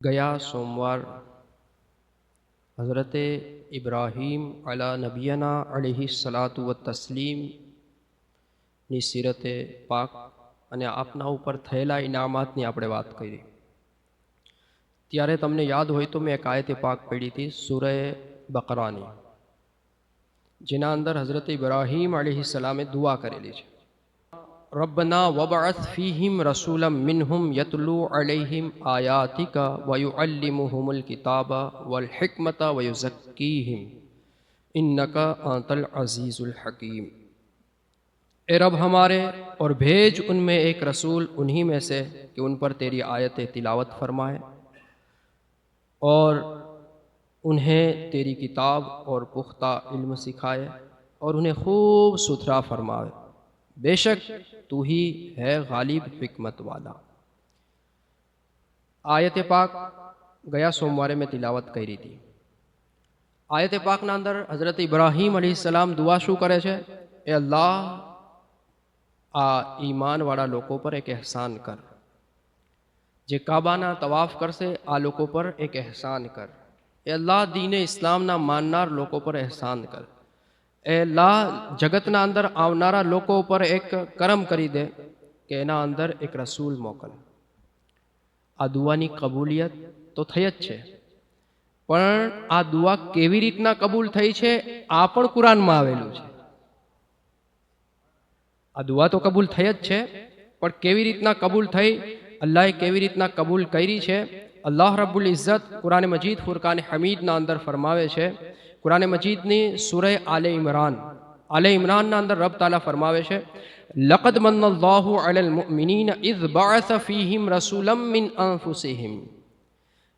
गया सोमवार हज़रत इब्राहीम अला नबीना अलैहिस्सलातु व तस्लीमની સીરતે પાક અને આપના ઉપર થયેલા ઇનામાતની આપણે વાત કરી. ત્યારે તમને યાદ હોય તો મેં એક આયતે પાક પડી હતી સૂરે બકરાની, જેના અંદર હઝરત ઇબ્રાહીમ अलैहिस्सलामे દુઆ કરેલી છે. रब्बना वबअथ फीहिम रसूलम मिनहुम यतलू अलैहिम आयातिका वयुअल्लिमुहुमुल किताबा वल हिकमता वयुज़क्कीहिम इन्नका अंतल अज़ीज़ुल हकीम. ए रब हमारे, और भेज उनमें एक रसूल उन्हीं में से कि उन पर तेरी आयतें तिलावत फरमाए और उन्हें तेरी किताब और पुख्ता इल्म सिखाए और उन्हें खूब सुथरा फरमाए. बेशक तू ही है गालिब हिकमत वाला. आयत पाक गया सोमवार में तिलावत करी थी. आयत पाक ना अंदर हज़रत इब्राहीम अलैहिस्सलाम दुआ शू करे छे, ए अल्लाह आ ईमान वाला लोगों पर एक एहसान कर, जे काबाना तवाफ करसे आ लोगों पर एक एहसान कर. ए अल्लाह दीन इस्लाम ना माननार लोगों पर एहसान कर. ए अल्लाह जगतना अंदर आवनारा लोगों पर एक करम करी दे कि एना अंदर एक रसूल मोकल. आ दुआनी कबूलियत तो थई ज छे, पण आ दुआ केवी रीतना कबूल थई छे आ पण कुरान में आवेलुं छे. आ दुआ तो कबूल थई ज छे, पण केवी रीतना कबूल थई, अल्लाहे केवी रीतना कबूल करी छे. अल्लाह रब्बुल इज्जत कुरान मजीद फुरकान हमीद ना अंदर फरमावे छे. कुरान मजीद नी सूरह आले इमरान ना अंदर रब ताला फरमावे छे, लक़द मन्नल्लाहु अलल मुमिनीन इज़ बअस फीहिम रसूलम मिन अनफुसिहिम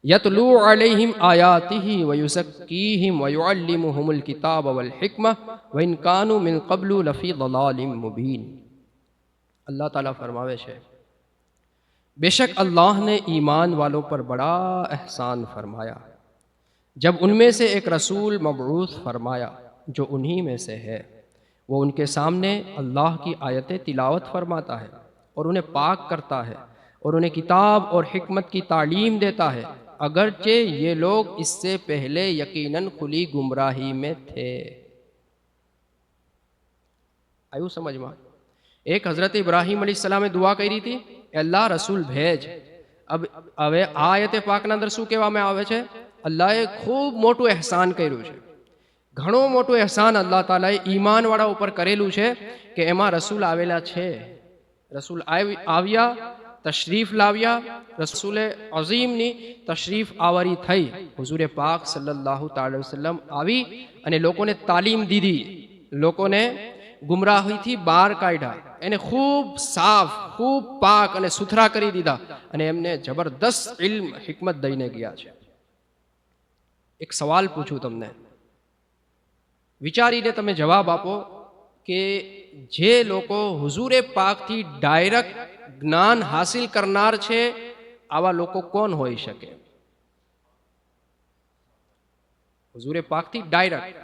यतलू अलैहिम आयातिही व युज़क्कीहिम व युअल्लिमुहुमुल किताब वल हिकमह व इन कानू मिन क़ब्लु लफ़ी ज़लालिम मुबीन. अल्लाह ताला फरमावे छे, बेशक अल्लाह ने ईमान वालों पर बड़ा एहसान फरमाया जब उनमें से एक रसूल मबऊस फरमाया जो उन्हीं में से है. वो उनके सामने अल्लाह की आयतें तिलावत फरमाता है और उन्हें पाक करता है और उन्हें किताब और हिकमत की तालीम देता है, अगरचे ये लोग इससे पहले यकीनन खुली गुमराही में थे. आयु समझ में? एक हज़रत इब्राहीम अलैहिस्सलामे दुआ करी थी, अल्लाह रसूल भेज. अब हवे आ आयते पाकना अंदर शुं कहेवामां आवे छे, अल्लाहे खूब मोटું એહસાન કર્યું છે. ઘણો મોટું એહસાન અલ્લાહ તાલાએ ઈમાનવાળા ઉપર કરેલું છે કે એમાં રસૂલ આવેલા છે. રસૂલ આવ્યા, તશરીફ લાવ્યા. રસૂલે અઝીમની તશરીફ આવારી થઈ. હુઝુરે પાક સલ્લલ્લાહુ તઆલા વસલ્લમ આવી અને લોકોને તાલીમ દીધી, લોકોને ગુમરાહીથી બહાર કાઢ્યા, એને ખૂબ સાફ, ખૂબ પાક અને સુથરા કરી દીધા અને એમને જબરદસ્ત ઇલ્મ हिकमत દઈને ગયા છે. एक सवाल पूछूं तमने, विचारीने तमे जवाब आपो कि जे लोको हुजूरे पाक थी डायरेक्ट ज्ञान हासिल करनार छे, आवा लोको कोण होई शके? हुजूरे पाक थी डायरेक्ट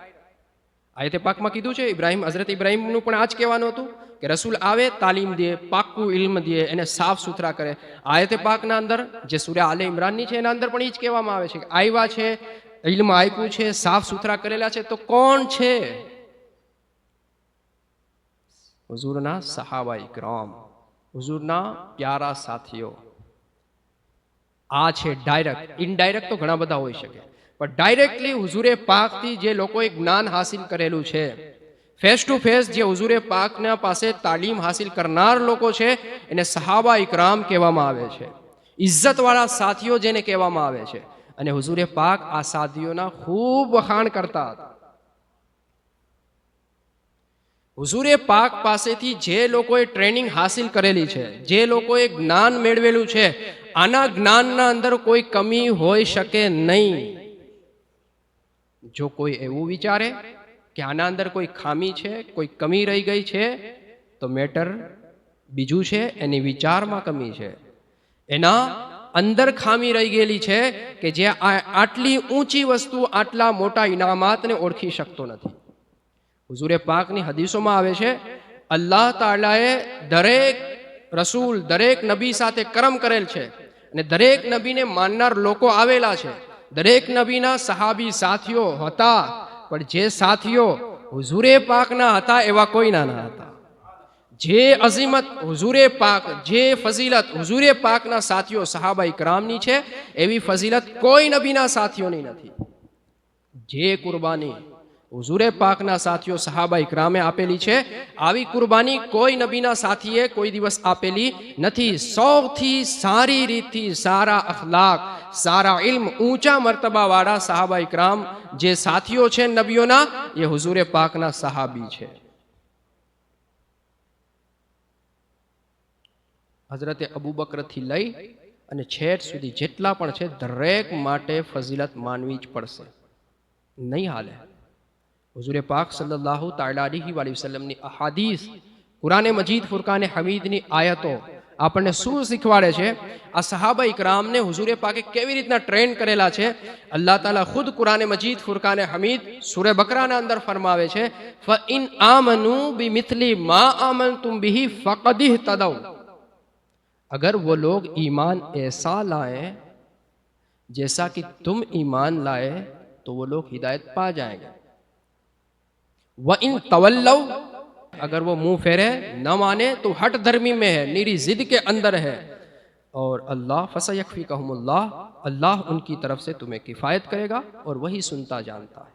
आयते पाक में कीधुं छे, इब्राहीम हज़रत इब्राहीम नुं पण आज कहेवानुं हतुं कि रसूल आवे, तालीम दिए, पाक्कू इल्म दिए, एने साफ सुथरा करे. आयते पाक ना अंदर जे सूरह आले इमरान नी छे एना अंदर पण ई ज कहेवामां आवे छे कि आव्या छे, इल्म आप्युं छे, साफ सुथरा करेला छे. तो कोण छे? हुजूरना सहाबा इकराम, हुजूरना प्यारा साथीओ. आ छे डायरेक्ट. इनडायरेक्ट तो घणा बधा होई शके, पण डायरेक्टली हुजूरे पाक थी जे लोकोए ज्ञान हासिल करेलुं छे, फेस टू फेस जे हुजूरे पाकना पासे तालीम हासिल करनार लोको छे एने सहाबा इकराम कहेवामां आवे छे. इज्जतवाळा साथीओ जेने कहेवामां आवे छे. અને હુઝુરે પાક આ સાધીઓના ખૂબ વખાણ કરતા હતા. હુઝુરે પાક પાસેથી જે લોકોએ ટ્રેનિંગ હાસિલ કરેલી છે, જે લોકોએ જ્ઞાન મેળવેલું છે, આના જ્ઞાનના અંદર કોઈ કમી હોઈ શકે નહીં. જો કોઈ એવું વિચારે કે આના અંદર કોઈ ખામી છે, કોઈ કમી રહી ગઈ છે, તો મેટર બીજું છે, એની વિચારમાં કમી છે. એના अंदर खामी रही गेली छे कि जे आटली ऊंची वस्तु आटला मोटा इनामातने ओळखी शकतो नथी. हुजूरे पाकनी हदीसोमां आवे छे, अल्लाह तालाए दरेक रसूल, दरेक नबी साथे करम करेल छे અને દરેક નબીને માનનાર લોકો આવેલા છે. દરેક નબીના સહાબી સાથીઓ હતા, પણ જે સાથીઓ હુઝુરે પાકના હતા એવા કોઈના ના હતા. જે અઝીમત હુઝુરે પાક, જે ફઝીલત હુઝુરે પાકના સાથીઓ સહાબાઈ કરામની છે એવી ફઝીલત કોઈ નબીના સાથીઓની નથી. જે કુરબાની હુઝુરે પાકના સાથીઓ સહાબાઈ કરામે આપેલી છે, આવી કુરબાની કોઈ નબીના સાથીએ કોઈ દિવસ આપેલી નથી. સૌથી સારી રીતથી, સારા અખલાક, સારા ઇલ્મ, ઊંચા મર્તબા વાળા સહાબાઈ કરામ જે સાથીઓ છે નબીઓના, એ હુઝુરે પાકના સહાબી છે. હઝરતે અબુ બકરથી લઈ અને છેટ સુધી જેટલા પણ છે દરેક માટે ફઝીલત માનવી જ પડશે, નહીં હાલે. હુઝુરે પાક સલ્લલ્લાહુ તઆલા અલૈહિ વસલ્લમની અહાદીસ, કુરાને મજીદ, ફુરકાને હમીદની આયતો આપણને શું શીખવાડે છે? આ સહાબા ઇકરામને હુઝુરે પાકે કેવી રીતના ટ્રેન કરેલા છે. અલ્લાહ તાલા ખુદ કુરાને મજીદ, ફુરકાને હમીદ, સૂરે બકરાના અંદર ફરમાવે છે, ફઇન આમનુ બિમિથલી મા આમનતુમ બિહી ફक़દ ઇહ્તદૌ. अगर वो लोग ईमान ऐसा लाए जैसा कि तुम ईमान लाए तो वो लोग हिदायत पा जाएंगे. व इन तवल्लव, अगर वो मुंह फेरे न माने तो हट धर्मी में है, निरी जिद के अंदर है. और अल्लाह फसयकफिकहुमुल्लाह, अल्लाह उनकी तरफ से तुम्हें किफ़ायत करेगा और वही सुनता जानता है.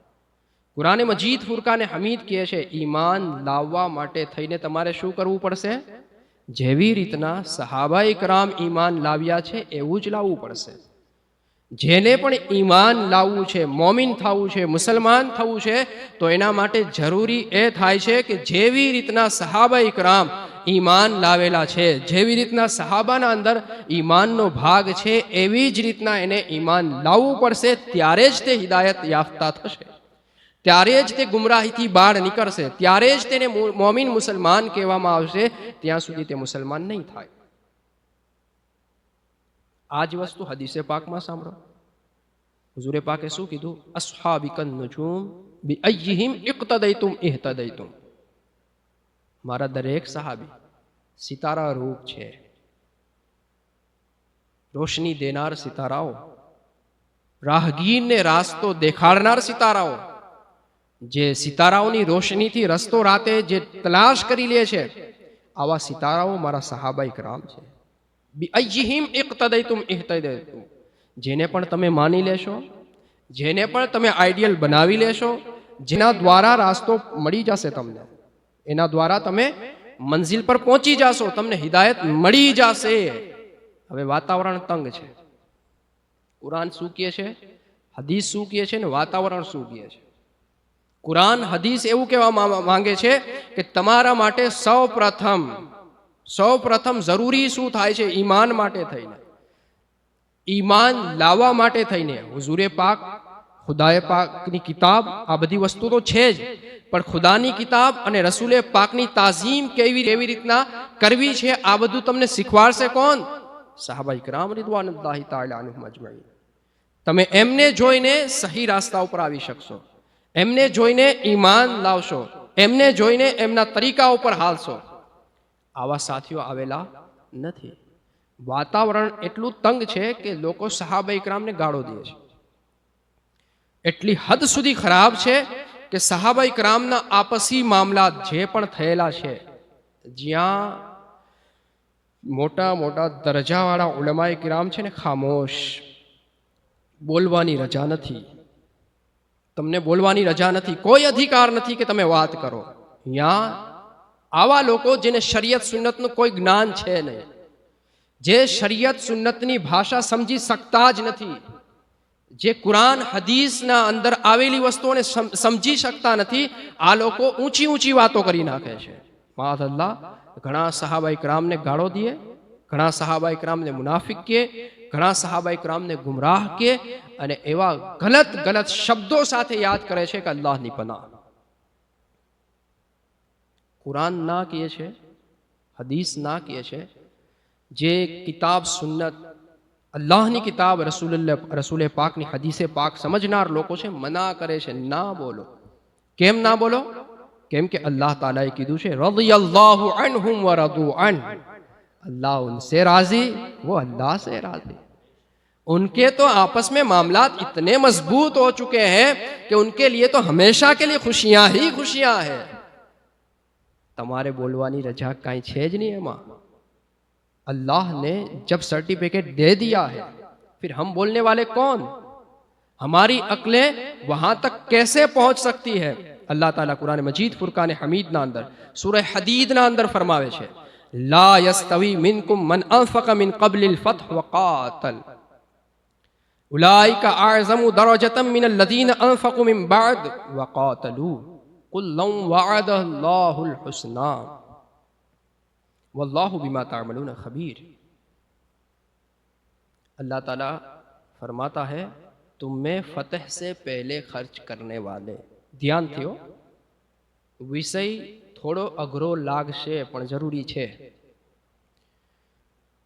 कुरान मजीद फुरकाने हमीद કહે છે, ઈમાન લાવવા માટે થઈને તમારે શું કરવું પડશે? જેવી રીતના સહાબાઈ કરામ ઈમાન લાવ્યા છે એવું જ લાવવું પડશે. જેને પણ ઈમાન લાવવું છે, મોમિન થવું છે, મુસલમાન થવું છે, તો એના માટે જરૂરી એ થાય છે કે જેવી રીતના સહાબાઈ કરામ ઈમાન લાવેલા છે, જેવી રીતના સહાબાના અંદર ઈમાનનો ભાગ છે, એવી જ રીતના એને ઈમાન લાવવું પડશે. ત્યારે જ તે હિદાયત યાફતા થશે, ત્યારે જ તે ગુમરાહીથી બહાર નીકળશે, ત્યારે જ તેને મોમિન મુસલમાન કહેવામાં આવશે. ત્યાં સુધી તે મુસલમાન નહીં થાય. આ જ વસ્તુ હદીસે પાકમાં સાંભળો. હુઝુરે પાકે શું કીધું? અસ્હાબિકન નુજૂમ બિઅય્યિહિમ ઇક્તદૈતુમ ઇહતદૈતુમ. મારા દરેક સહાબી સિતારા રૂપ છે, રોશની દેનાર સિતારાઓ, રાહગીરને રાસ્તો દેખાડનાર સિતારાઓ, જે સિતારાઓની રોશનીથી રસ્તો રાતે જે તલાશ કરી લે છે, આવા સિતારાઓ મારા સહાબાઈ કરામ છે. બિઅય્યિહિમ ઇક્તદૈતુમ ઇહતદૈતુમ. જેને પણ તમે માની લેશો, જેને પણ તમે આઈડિયલ બનાવી લેશો, જેના દ્વારા રાસ્તો મળી જશે તમને, એના દ્વારા તમે મંઝિલ પર પહોંચી જશો, તમને હિદાયત મળી જશે. હવે વાતાવરણ તંગ છે. કુરાન શું કહે છે, હદીસ શું કહે છે, ને વાતાવરણ શું કહે છે? કુરાન હદીસ એવું કહેવા માંગે છે કે તમારા માટે સૌ પ્રથમ જરૂરી શું થાય છે? ઈમાન માટે થઈને, ઈમાન લાવવા માટે થઈને હુઝુરે પાક, ખુદાએ પાકની કિતાબ, આ બધી વસ્તુ તો છે જ, પણ ખુદાની કિતાબ અને રસૂલે પાકની તાઝીમ કેવી રીતના કરવી છે, આ બધું તમને શીખવાડશે કોણ? સહાબાઈ કિરામ રિદવાનુલ્લાહી તઆલા અન્હુમ અજમઈન. તમે એમને જોઈને સહી રાસ્તા ઉપર આવી શકશો, એમને જોઈને ઈમાન લાવશો, એમને જોઈને એમના તરીકા ઉપર હાલશો. આવા સાથીઓ આવેલા નથી. વાતાવરણ એટલું તંગ છે કે લોકો સહાબાઈ કરામને ગાળો દે છે. એટલી હદ સુધી ખરાબ છે કે સહાબાઈ કરામના આપસી મામલા જે પણ થયેલા છે, જ્યાં મોટા મોટા દરજાવાળા ઉલમાએ કિરામ છે ને, ખામોશ, બોલવાની રજા નથી, તમને બોલવાની રજા નથી, કોઈ અધિકાર નથી કે તમે વાત કરો. ત્યાં આવા લોકો જેને શરિયત સુન્નતનું કોઈ જ્ઞાન છે નહીં, જે શરિયત સુન્નતની ભાષા સમજી શકતા જ નથી, જે કુરાન હદીસના અંદર આવેલી વસ્તુઓને સમજી શકતા નથી, આ લોકો ઊંચી ઊંચી વાતો કરી નાખે છે. માઅલ્લાહ, ઘણા સહાબાઈ કરામને ગાળો દે, ઘણા સહાબાઈ કરામને મુનાફિક કહે, ઘણા સહાબાઈ કરામને ગુમરાહ કહે, અને એવા ગલત શબ્દો સાથે યાદ કરે છે કે અલ્લાહની પનાહ. કુરાન ના કહે છે, હદીસ ના કહે છે, જે કિતાબ સુન્નત, અલ્લાહની કિતાબ, રસૂલે પાકની હદીસે પાક સમજનાર લોકો છે, મના કરે છે, ના બોલો. કેમ ના બોલો? કેમ કે અલ્લાહ તાલાએ કીધું છે, રદિયલ્લાહુ અન્હુમ વ રદુ અન. અલ્લાહ ઉનસે રાજી, વો અલ્લાહ સે રાજી. उनके तो आपस में मामलात इतने मजबूत हो चुके हैं कि उनके लिए तो हमेशा के लिए खुशियां ही खुशियां हैं। તમારે બોલવાની રજા કાંઈ છે જ नहीं એમાં। अल्लाह ने जब सर्टिफिकेट दे दिया है, फिर हम बोलने वाले कौन? हमारी अक्लें वहां तक कैसे पहुंच सकती है? अल्लाह ताला कुरान मजीद फुरकान हमीद ना अंदर सूरह हदीद ना अंदर फरमावे छे, ला यस्तवी मिनकुम मन अनफक मिन क़ब्लिल फ़त्ह व क़ातल उलाइका अअज़मु दरजतम मिनल लज़ीना अनफ़क़ू मिन बअद व क़ातलू क़ुल लौ वअदल्लाहुल हुस्ना वल्लाहु बिमा तामलून खबीर। अल्लाह ताला फरमाता है, तुम में फतह से पहले खर्च करने वाले, ध्यान थयो विषय थोड़ो अघरो लागशे पण जरूरी छे।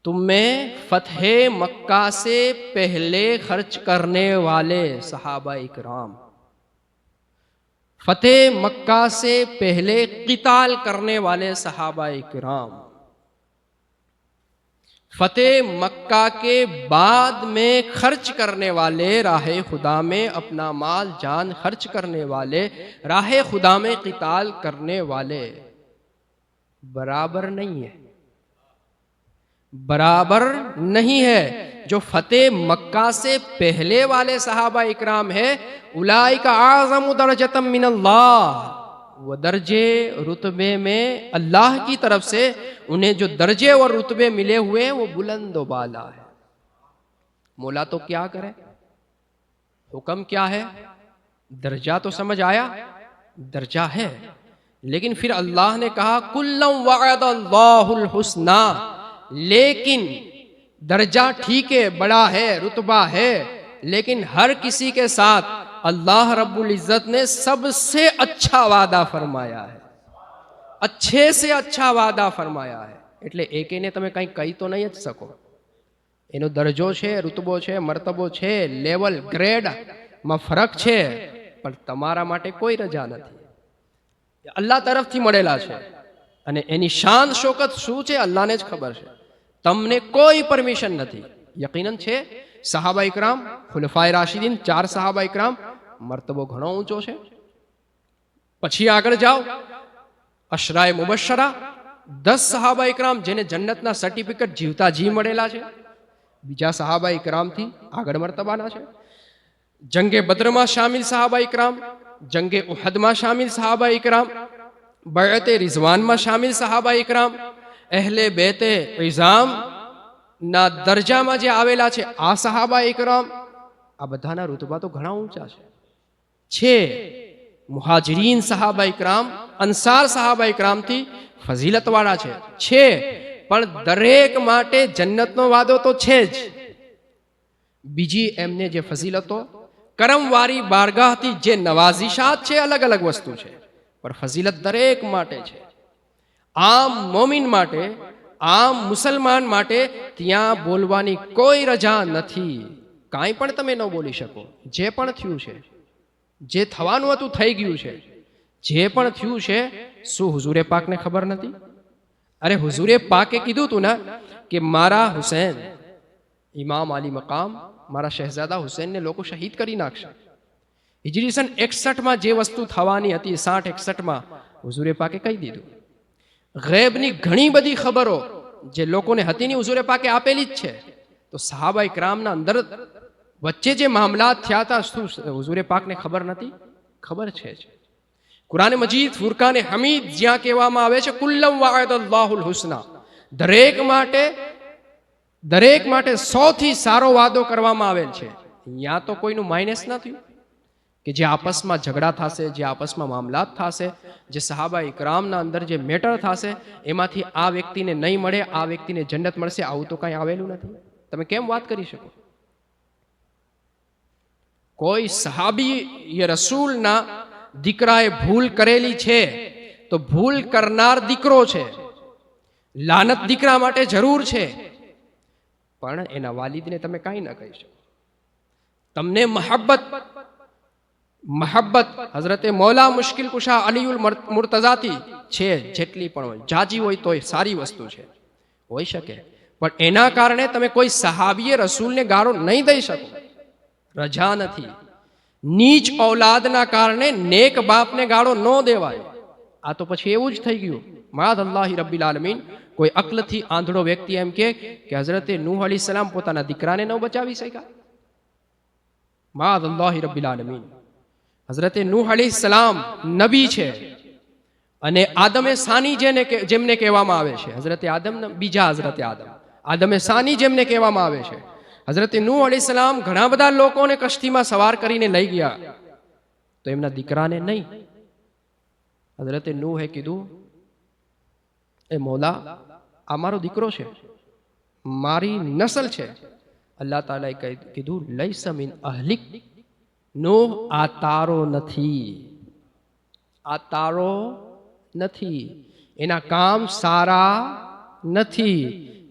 तुम में फतह मक्का से पहले खर्च करने वाले सहाबा इकराम, फतेह मक्का से पहले क़िताल करने वाले सहाबा इकराम, फतेह मक्का के बाद में खर्च करने वाले, राहे खुदा में अपना माल जान खर्च करने वाले, राहे खुदा में क़िताल करने वाले बराबर नहीं है, बराबर नहीं है। जो फतेह मक्का से पहले वाले सहाबा इकराम है, उलाइका आज़मु दरजतम मिनल्लाह, वो दर्जे रुतबे में अल्लाह की तरफ से उन्हें जो दर्जे और रुतबे मिले हुए वो बुलंद बाला है। मौला तो क्या करे, हुक्म क्या है? दर्जा तो समझ आया, दर्जा है, लेकिन फिर अल्लाह ने कहा कुल्लम वअदल्लाहुल हुस्ना, लेकिन दर्जा ठीक है, बड़ा है, रुतबा है, लेकिन हर किसी के साथ अल्लाह रब्बुल इज्जत ने सबसे अच्छा वादा फरमाया है, अच्छे से अच्छा वादा फरमाया है। એટલે એકેને તમે કંઈ કહી તો નહીં જ શકો, એનો દરજ્જો છે, રુતબો છે, મર્તબો છે, લેવલ ગ્રેડમાં ફરક છે, પણ તમારા માટે કોઈ રજા નથી, અલ્લાહ તરફથી મળેલા છે અને એની શાન શોકત શું છે અલ્લાહને જ ખબર છે, તમને કોઈ પરમિશન નથી। યકીનન છે સહાબા ઇકરામ, ખુલફાએ રાશિદીન, 4 સહાબા ઇકરામ, મર્તબો ઘણો ઊંચો છે। પછી આગળ જાઓ, અશરાએ મુબશ્શરા 10 સહાબા ઇકરામ જેને જન્નતના સર્ટિફિકેટ જીવતા જી મળેલા છે, બીજા સહાબા ઇકરામથી આગળ મર્તબાના છે। જંગે બદ્રમાં શામિલ સહાબા ઇકરામ, જંગે ઉહદમાં શામિલ સહાબા ઇકરામ, બયતે રિઝવાનમાં શામિલ સહાબા ઇકરામ, અહેલે બેતે ઇઝામ ના દરજામાં જે આવેલા છે આ સહાબા ઇકરામ, આ બધાના રૂતબા તો ઘણા ઊંચા છે। મુહાજિરીન સહાબા ઇકરામ, અંસાર સહાબા ઇકરામથી ફઝીલતવાળા છે, પણ દરેક માટે જન્નતનો વાદો તો છે જ, બીજી એમને જે ફઝીલતો કરમવારી બારગાહથી જે નવાઝિશાત છે અલગ અલગ વસ્તુ છે, પણ ફઝીલત દરેક માટે છે। આમ મોમિન માટે, આમ મુસલમાન માટે ત્યાં બોલવાની કોઈ રજા નથી, કાંઈ પણ તમે ન બોલી શકો। જે પણ થયું છે, જે થવાનું હતું થઈ ગયું છે, જે પણ થયું છે શું હુઝુરે પાકને ખબર નથી? અરે હુઝુરે પાકે કીધું તું ને કે મારા હુસૈન, ઇમામ આલી મકામ, મારા શહેજાદા હુસૈનને લોકો શહીદ કરી નાખશે। હિજરી સન 61માં જે વસ્તુ થવાની હતી, 60-61માં હુઝુરે પાકે કહી દીધું। ગૈબની ઘણી બધી ખબરો જે લોકોને હતી ની હુઝુરે પાકે આપેલી જ છે, તો સહાબા ઇકરામના અંદર વચ્ચે જે મામલાત થયા હતા શું હુઝુરે પાકને ખબર નથી? ખબર છે જ। કુરાન મજીદ ફુરકાન હમીદ જ્યાં કહેવામાં આવે છે કુલ્લમ વઅદલ્લાહુલ હુસ્ના, દરેક માટે સૌથી સારો વાદો કરવામાં આવેલ છે। અહીંયા તો કોઈનું માઇનસ ન થયું કે જે આપસમાં ઝઘડા થશે, જે આપસમાં મામલાત થશે, જે સહાબા ઇકરામના અંદર જે મેટર થશે એમાંથી આ વ્યક્તિને નહીં મળે, આ વ્યક્તિને જન્નત મળશે, આવું તો કાંઈ આવેલું નથી। તમે કેમ વાત કરી શકો? કોઈ સહાબી રસૂલના દીકરાએ ભૂલ કરેલી છે તો ભૂલ કરનાર દીકરો છે, લાનત દીકરા માટે જરૂર છે, પણ એના વાલિદને તમે કાંઈ ન કહી શકો। તમને મહબ્બત હઝરતે મૌલા મુશ્કિલ કુશા અલીઉલ મુર્તઝાથી છે, જેટલી પણ હોય, જાજી હોય તોય સારી વસ્તુ છે, હોઈ શકે, પણ એના કારણે તમે કોઈ સહાબીએ રસૂલને ગાળો નહીં દઈ શકો, રજા નથી. નીચ ઔલાદના કારણે નેક બાપને ગાળો ન દેવાય. આ તો પછી એવું જ થઈ ગયું. માદ અલ્લાહ રબ્બિલ આલમીન. કોઈ અક્લથી આંધળો વ્યક્તિ એમ કે હઝરતે નૂહ અલૈહિસ્સલામ પોતાના દીકરાને ન બચાવી શક્યા. માદ અલ્લાહ રબ્બિલ આલમીન. હઝરતે નૂહ અલૈહિસ્સલામ નબી છે અને આદમે સાની જેમને કહેવામાં આવે છે, હઝરતે આદમ બીજા હઝરતે આદમે સાની જેમને કહેવામાં આવે છે. હઝરતે નૂહ અલૈહિસ્સલામ ઘણા બધા લોકોને કશ્તીમાં સવાર કરીને લઈ ગયા, તો એમના દીકરાને નહીં. હઝરતે નૂહે કીધું, એ મૌલા, આ મારો દીકરો છે, મારી નસલ છે. અલ્લાહ તાલાએ કીધું, લૈસા મિન અહલિક. નૂહ, આ તારો નથી, આ તારો નથી. એના કામ સારા નથી.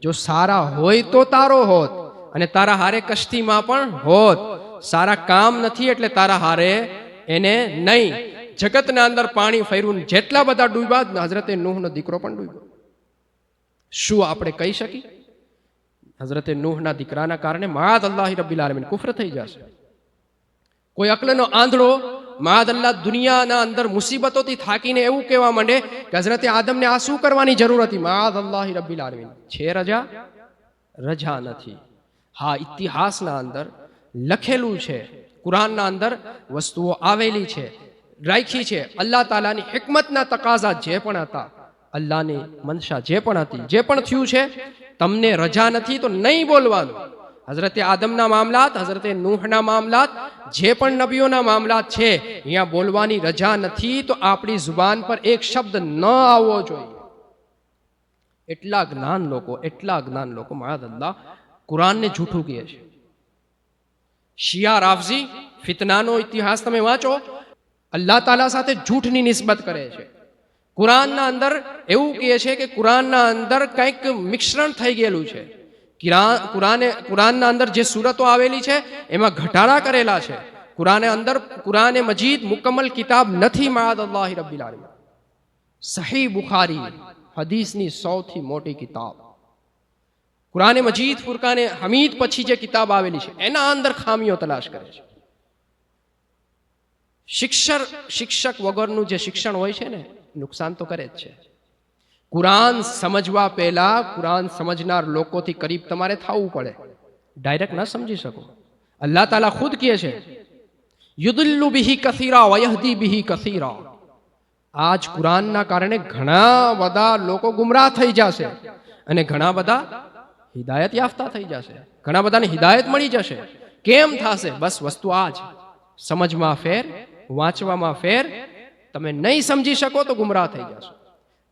જો સારા હોય તો તારો હોત અને તારા હારે કશ્તીમાં પણ હોત. સારા કામ નથી એટલે તારા હારે એને નહીં. જગતના અંદર પાણી ફર્યું, જેટલા બધા ડૂબ્યા, હઝરતે નૂહનો દીકરો પણ ડૂબ્યો. શું આપણે કહી શકીએ? હઝરતે નૂહના દીકરાના કારણે માદ અલ્લાહ રબ્બિલ આલમીન કુફર થઈ જશે. કોઈ અક્લનો આંધળો માદ અલ્લાહ દુનિયાના અંદર મુસીબતોથી થાકીને એવું કહેવા માંડે કે હઝરતે આદમને આ શું કરવાની જરૂર હતી? માદ અલ્લાહ રબ્બિલ આલમીન. છે રજા? રજા નથી. હા, ઇતિહાસના અંદર લખેલું છે, કુરાનના અંદર વસ્તુઓ આવેલી છે, રાખી છે. અલ્લાહ તાલાની હિકમતના તકાઝા જે પણ હતા, અલ્લાહની મનશા જે પણ હતી, જે પણ થયું છે, તમને રજા નથી તો નહીં બોલવાનું. હઝરતે આદમના મામલાત, હઝરતે નૂહના મામલાત, જે પણ નબીઓના મામલાત છે, અહીંયા બોલવાની રજા નથી. તો આપણી જુબાન પર એક શબ્દ ન આવવો જોઈએ. એટલા જ્ઞાન લોકો માઅલ્લાહ કુરાનને જૂઠું કહે છે. શિયા રાફઝી ફિતનાનો ઇતિહાસ તમે વાંચો, અલ્લાહ તાલા સાથે જૂઠની નિસ્બત કરે છે. કુરાનના અંદર એવું કહે છે કે કુરાનના અંદર કંઈક મિશ્રણ થઈ ગયેલું છે. કુરાનના અંદર જે સૂરતો આવેલી છે એમાં ઘટાડા કરેલા છે. કુરાને મજીદ મુકમ્મલ કિતાબ નથી. માદ અલ્લાહ રબ્બિલ આલમીન. સહી બુખારી હદીસની સૌથી મોટી કિતાબ, કુરાને મજીદ ફુરકાને હમીદ પછી જે કિતાબ આવેલી છે એના અંદર ખામીઓ તલાશ કરે છે. શિક્ષક વગરનું જે શિક્ષણ હોય છે ને, નુકસાન તો કરે જ છે. કુરાન સમજવા પહેલા કુરાન સમજનાર લોકોથી કરીબ તમારે થવું પડે. ડાયરેક્ટ ન સમજી શકો. અલ્લાહ તાલા ખુદ કહે છે, યુદિલ્લુ બિહી કસીરા વ યહદી બિહી કસીરા. આજ કુરાનના કારણે ઘણા બધા લોકો ગુમરાહ થઈ જશે અને ઘણા બધા હિદાયત યાફતા થઈ જશે. ઘણા બધાને હિદાયત મળી જશે. કેમ થશે? બસ વસ્તુ આ જ, સમજમાં ફેર, વાંચવામાં ફેર. તમે નહીં સમજી શકો તો ગુમરાહ થઈ જશો.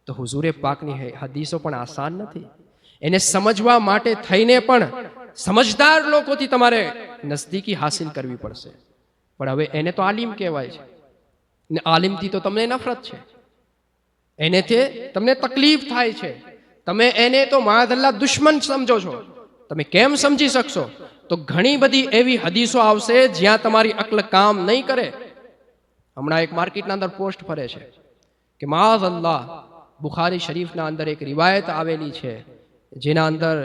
તો હુઝુરે પાકની હદીસો પણ આસાન નથી. એને સમજવા માટે થઈને પણ સમજદાર લોકોથી તમારે નજદીકી હાસિલ કરવી પડશે. પણ હવે એને તો આલિમ કહેવાય છે ને આલિમથી તો તમને નફરત છે, એનેથી તમને તકલીફ થાય છે. તમે એને તો માઅલ્લાહ દુશ્મન સમજો છો. તમે કેમ સમજી શકશો? તો ઘણી બધી એવી હદીસો આવશે જ્યાં તમારી અક્લ કામ નહીં કરે. હમણાં એક માર્કેટના અંદર પોસ્ટ ફરે છે કે માઅલ્લાહ બુખારી શરીફના અંદર એક રિવાયત આવેલી છે જેના અંદર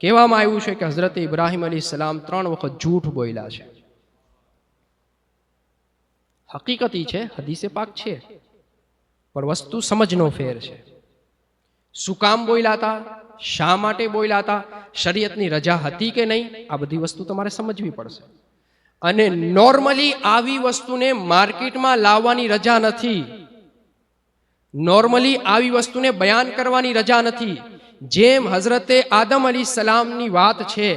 કહેવામાં આવ્યું છે કે હઝરતે ઇબ્રાહીમ અલૈહિસ્સલામ 3 વખત જૂઠ બોલ્યા છે. હકીકતી છે, હદીસે પાક છે, પણ વસ્તુ સમજનો ફેર છે. શું કામ બોલ્યા હતા? શા માટે બોલ્યા હતા? શરીયતની રજા હતી કે નહીં? આ બધી વસ્તુ તમારે સમજવી પડશે. અને નોર્મલી આવી વસ્તુને માર્કેટમાં લાવવાની રજા નથી. નોર્મલી આવી વસ્તુને બયાન કરવાની રજા નથી. જેમ હઝરતે આદમ અલૈહિસ્સલામની વાત છે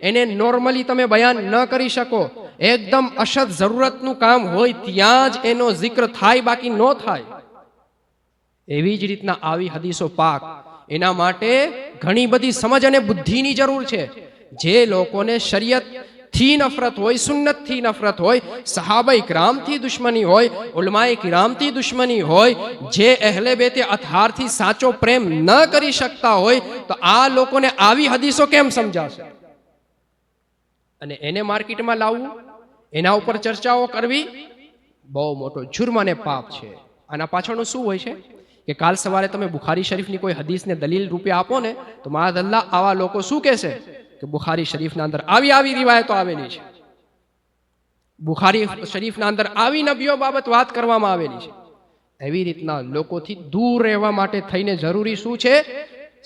એને નોર્મલી તમે બયાન ન કરી શકો. એકદમ અશદ જરૂરતનું કામ હોય ત્યાં જ એનો જિક્ર થાય, બાકી ન થાય. એવી જ રીતના આવી હદીસો પાક, એના માટે ઘણી બધી સમજ અને બુદ્ધિની જરૂર છે. જે લોકોને શરીયત થી નફરત હોય, સુન્નત થી નફરત હોય, સહાબાઈ કિરામથી દુશ્મની હોય, ઉલમાએ કિરામથી દુશ્મની હોય, જે અહેલે બેતે અથહારથી સાચો પ્રેમ ન કરી શકતા હોય, તો આ લોકોને આવી હદીસો કેમ સમજાશે? અને એને માર્કેટમાં લાવવું, એના ઉપર ચર્ચાઓ કરવી બહુ મોટો જુર્મ અને પાપ છે. આના પાછળનું શું હોય છે? કે કાલ સવારે તમે બુખારી શરીફની કોઈ હદીસને દલીલ રૂપે આપો ને તો માઅલ્લાહ આવા લોકો શું કહેશે કે બુખારી શરીફના અંદર આવી રિવાયતો આવેલી છે, બુખારી શરીફના અંદર આવી નબીઓ બાબત વાત કરવામાં આવેલી છે. એવી રીતના લોકોથી દૂર રહેવા માટે થઈને જરૂરી શું છે?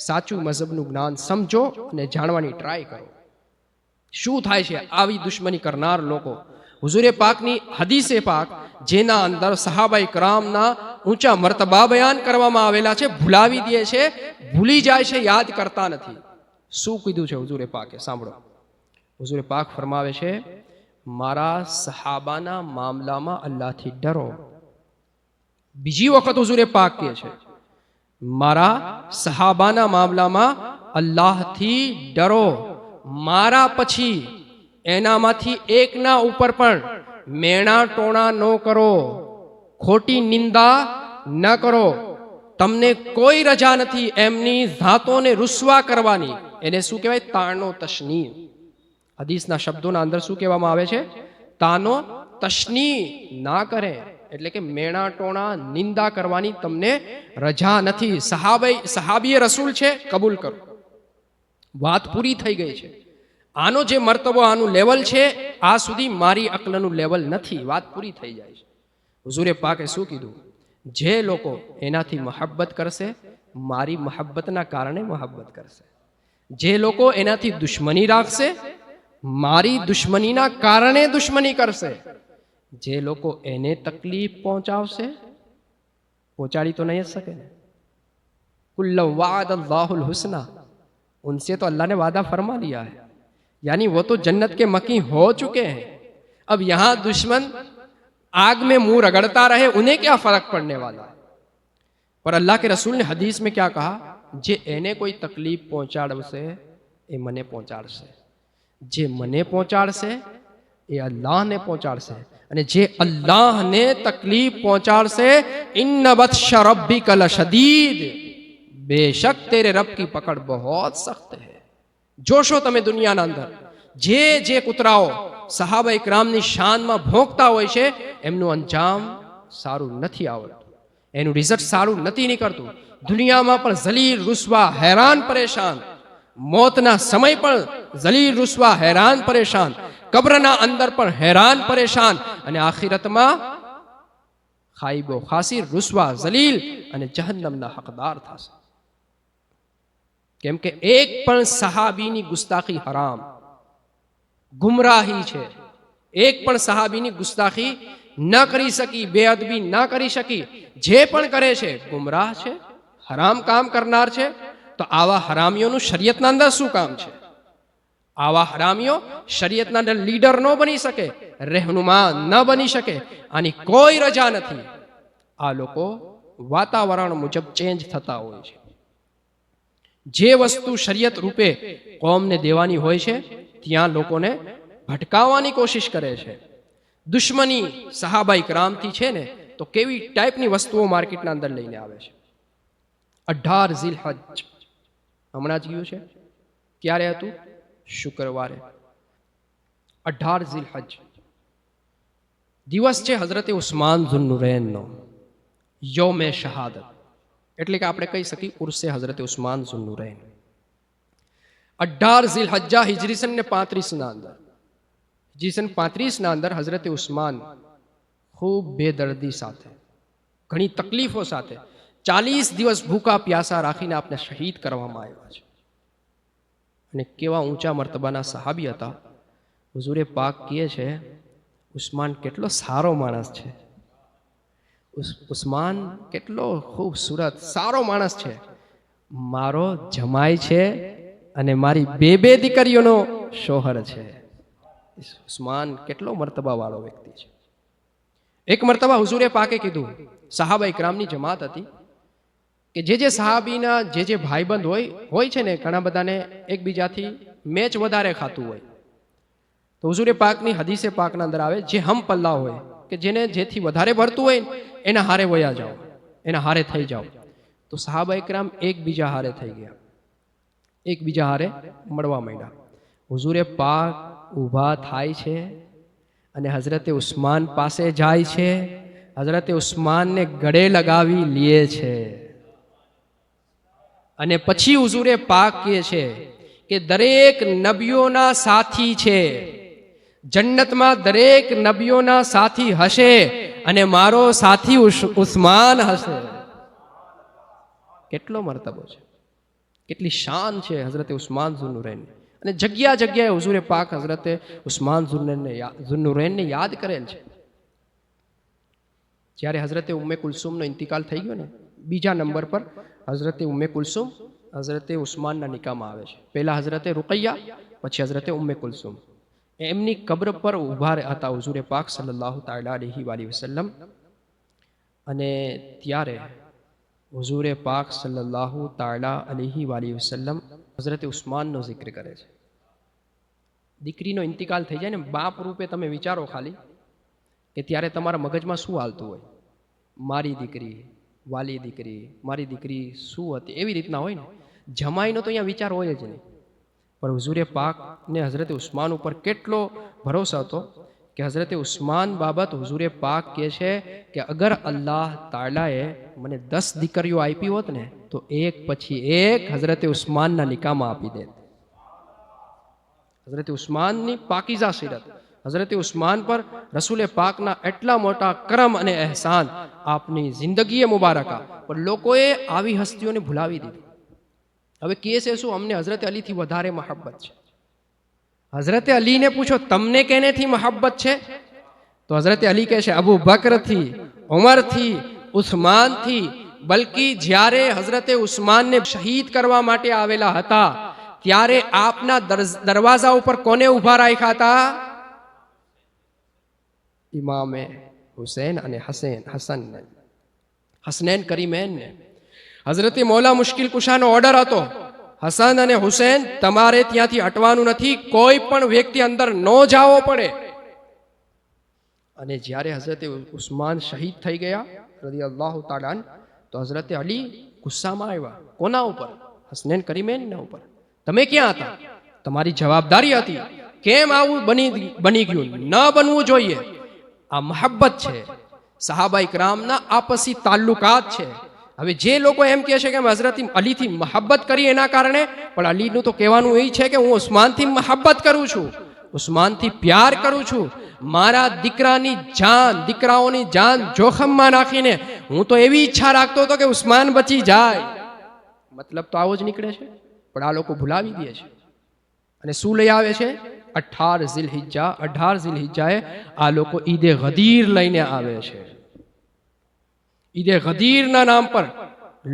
સાચું મઝહબનું જ્ઞાન સમજો અને જાણવાની ટ્રાય કરો. શું થાય છે આવી દુશ્મની કરનાર લોકો? હુઝુરે પાકની હદીસે પાક જેના અંદર સહાબાઈ કરામના ઊંચા મર્તબા બયાન કરવામાં આવેલા છે, ભૂલાવી દે છે, ભૂલી જાય છે, યાદ કરતા નથી. શું કીધું છે હુઝુરે પાકે? સાંભળો. હુઝુરે પાક ફરમાવે છે, મારા સહાબાના મામલામાં અલ્લાહથી ડરો. બીજી વખત હુઝુરે પાક કહે છે, મારા સહાબાના મામલામાં અલ્લાહથી ડરો. મારા પછી એનામાંથી એકના ઉપર પણ મેણા ટોણા ન કરો, ખોટી નિંદા ન કરો. તમને કોઈ રજા નથી એમની ધાતોને રૂસવા કરવાની. એને શું કહેવાય? તાનો તશની. હદીસના શબ્દોના અંદર શું કહેવામાં આવે છે? તાનો તશની ના કરે, એટલે કે મેણા ટોણા નિંદા કરવાની તમને રજા નથી. સહાબીએ રસૂલ છે, કબૂલ કરો. વાત પૂરી થઈ ગઈ છે. આનો જે મર્તબો, આનું લેવલ છે, આ સુધી મારી અક્લનું લેવલ નથી. વાત પૂરી થઈ જાય છે. હુઝુરે પાકે શું કીધું? જે લોકો એનાથી મહબ્બત કરશે, મારી મહબ્બતના કારણે મહબ્બત કરશે. જે લોકો એનાથી દુશ્મની રાખશે, મારી દુશ્મનીના કારણે દુશ્મની કરશે. જે લોકો એને તકલીફ પહોંચાડશે, પહોંચાડી તો નહીં જ શકે ને. कुल्ल वाद अल्लाहुल हुस्ना, उनसे तो अल्लाह ने वादा फरमा लिया है, यानी वो तो जन्नत के मकी हो चुके हैं. अब यहां दुश्मन आग में मुंह रगड़ता रहे, उन्हें क्या फर्क पड़ने वाला है. पर अल्लाह के रसूल ने हदीस में क्या कहा? जे एने कोई तकलीफ पहुंचाड़શે એ મને પહોંચાડશે, જે મને પહોંચાડશે એ અલ્લાહને પહોંચાડશે, અને જે અલ્લાહને તકલીફ પહોંચાડશે, ઇન્ન બત્શ રબ્બિક લશદીદ, बेशक तेरे रब की पकड़ बहुत सख्त है. જોશો તમે દુનિયાના અંદર જે કૂતરાઓ સહાબા ઇકરામની શાનમાં ભોંકતા હોય છે, એમનું અંજામ સારું નથી આવડતું, એનું રિઝલ્ટ સારું નથી નીકળતું. દુનિયામાં પણ જલીલ રૂસવા હેરાન પરેશાન, મોતના સમય પણ જલીલ રૂસવા હેરાન પરેશાન, કબ્રના અંદર પણ હેરાન પરેશાન, અને આખિરતમાં ખાઈબો ખાસી રૂસવા જલીલ અને જહન્નમના હકદાર થશે. કેમ કે એક પણ સહાબીની ગુસ્તાખી હરામ, ગુમરાહી છે. એક પણ સહાબીની ગુસ્તાખી ન કરી શકી, બેઅદબી ન કરી શકી. જે પણ કરે છે ગુમરાહ છે, હરામ કામ કરનાર છે. તો આવા હરામીઓનું શરીયતના અંદર શું કામ છે? આવા હરામીઓ શરીયતના અંદર લીડર ન બની શકે, રહેનુમા ન બની શકે. આની કોઈ રજા નથી. આ લોકો વાતાવરણ મુજબ ચેન્જ થતા હોય છે. જે વસ્તુ શરીયત રૂપે કોમને દેવાની હોય છે, ત્યાં લોકોને ભટકાવવાની કોશિશ કરે છે. દુશ્મની સહાબા ઇકરામથી છે ને, તો કેવી ટાઈપની વસ્તુઓ માર્કેટના અંદર લઈને આવે છે. 18 ઝિલહજ હમણાં જ ગયું છે. ક્યારે હતું? શુક્રવારે. 18 ઝિલહજ દિવસ છે હઝરતે ઉસ્માન ઝુન્નુરૈનનો, યૌમે શહાદત, એટલે કે આપણે કહી શકીએ ઉર્સે હઝરતે ઉસ્માન ઝુન્નુરૈન. 18 ઝિલહજ્જા હિજરીસન ને 35 અંદર, હિજરીસન 35 અંદર હઝરતે ઉસ્માન ખૂબ બેદર્દી સાથે, ઘણી તકલીફો સાથે 40 દિવસ ભૂખા પ્યાસા રાખીને આપને શહીદ કરવામાં આવ્યા છે. અને કેવા ઊંચા મર્તબાના સહાબી હતા. હુઝુરે પાક કહે છે, ઉસ્માન કેટલો સારો માણસ છે, ઉસ્માન કેટલો ખૂબસૂરત સારો માણસ છે, મારો જમાઈ છે અને મારી બે દીકરીઓનો શોહર છે. ઉસ્માન કેટલો મર્તબા વાળો વ્યક્તિ છે. એક મર્તબા હુઝુરે પાકે કીધું, સહાબા ઇકરામની જમાત હતી કે જે સહાબીના જે ભાઈબંધ હોય છે ને, ઘણા બધાને એકબીજાથી મેચ વધારે ખાતું હોય. તો હુઝુરે પાકની હદીસે પાકના અંદર આવે, જે હમ પલ્લા હોય, કે જેને જેથી વધારે ભરતું હોય એના હારે વયા જાઓ, એના હારે થઈ જાઓ. તો સહાબા ઇકરામ એકબીજા હારે થઈ ગયા, એકબીજા હારે મળવા માંડ્યા. હુઝુરે પાક ઊભા થાય છે અને હઝરતે ઉસ્માન પાસે જાય છે, હઝરતે ઉસ્માનને ગળે લગાવી લે છે. અને પછી હુઝુરે પાક કહે છે કે દરેક નબીઓના સાથી છે, જન્નતમાં દરેક નબીઓના સાથી હશે અને મારો સાથી ઉસ્માન હશે. કેટલો મર્તબો છે, કેટલી શાન છે હઝરતે ઉસ્માન ઝુન્નુરૈન. અને જગ્યા જગ્યાએ હુઝુરે પાક હઝરતે ઉસ્માન ઝુન્નુરૈનને યાદ કરેલ છે. જ્યારે હઝરતે ઉમ્મે કુલસુમનો ઇન્તિકાલ થઈ ગયો ને, બીજા નંબર પર હઝરતે ઉમ્મે કુલસુમ હઝરતે ઉસ્માનના નિકાહમાં આવે છે. પહેલા હઝરતે રૂકૈયા, પછી હઝરતે ઉમ્મે કુલસુમ. એમની કબ્ર પર ઊભા હતા હુઝુરે પાક સલ્લલ્લાહુ તાલા અલૈહિ વસલ્લમ. અને ત્યારે હુઝુરે પાક સલ્લલ્લાહુ તાલા અલૈહિ વસલ્લમ હઝરતે ઉસ્માનનો જિક્ર કરે છે. દીકરીનો ઇન્તિકાલ થઈ જાય ને, બાપ રૂપે તમે વિચારો ખાલી કે ત્યારે તમારા મગજમાં શું હાલતું હોય. મારી દીકરી, વાલી દીકરી, મારી દીકરી શું હતી, એવી રીતના હોય ને. જમાઈનો તો અહીંયા વિચાર હોય જ નહીં, પણ હુઝુરે પાક ને હઝરતે ઉસ્માન ઉપર કેટલો ભરોસો હતો કે હઝરતે ઉસ્માન બાબત હુઝુરે પાક કહે છે કે અગર અલ્લાહ તાલાએ મને 10 દીકરીઓ આપી હોત ને તો એક પછી એક હઝરતે ઉસ્માનના નિકાહમાં આપી દે. હઝરતે ઉસ્માનની પાકીઝા સીરત, હઝરતે ઉસ્માન પર રસૂલે પાકના એટલા મોટા કરમ અને એહસાન, આપની જિંદગીએ મુબારકા. પણ લોકોએ આવી હસ્તીઓને ભૂલાવી દીધી. હવે કહે છે શું, અમને હઝરત અલીથી વધારે મહબ્બત છે. હઝરતે અલીને પૂછો તમને કેનેથી મહબ્બત છે, તો હઝરતે અલી કહે છે અબુ બકરથી, ઉમરથી, ઉસ્માનથી. બલ્કિ જ્યારે હઝરતે ઉસ્માનને શહીદ કરવા માટે આવેલા હતા ત્યારે આપના દરવાજા ઉપર કોને ઊભા રાખ્યા હતા? ઇમામે હુસૈન અને હસનને, હસનૈન કરીમૈનને. હઝરતે મૌલા મુશ્કિલ કુશાનો ઓર્ડર હતો, હસન અને હુસૈન તમારે ત્યાંથી હટવાનું નથી, કોઈ પણ વ્યક્તિ અંદર ન જાવો પડે. અને જ્યારે હઝરતે ઉસ્માન શહીદ થઈ ગયા રદિયલ્લાહુ તાઆલા અન્હુ, તો હઝરતે અલી ગુસ્સામાં આવ્યા. કોના ઉપર? હસનૈન કરીમૈનના ઉપર. તમે ક્યાં હતા? તમારી જવાબદારી હતી. કેમ આવું બની ગયું? ન બનવું જોઈએ. આ મહબ્બત છે, સહાબા ઇકરામના આપસી તાલ્લુકાત છે. હવે જે લોકો એમ કહે છે કે હઝરત અલીથી મહબ્બત કરી એના કારણે, પણ અલીનું તો કહેવાનું એ છે કે હું ઉસ્માનથી મહબ્બત કરું છું, ઉસ્માનથી પ્યાર કરું છું. મારા દીકરાની જાન, દીકરાઓની જાન જોખમમાં નાખીને હું તો એવી ઈચ્છા રાખતો હતો કે ઉસ્માન બચી જાય. મતલબ તો આવો જ નીકળે છે, પણ આ લોકો ભૂલાવી દે છે. અને શું લઈ આવે છે? 18 ઝિલહિજ્જાએ આ લોકો ઈદે ગદીર લઈને આવે છે. ઈદે ગદીરના નામ પર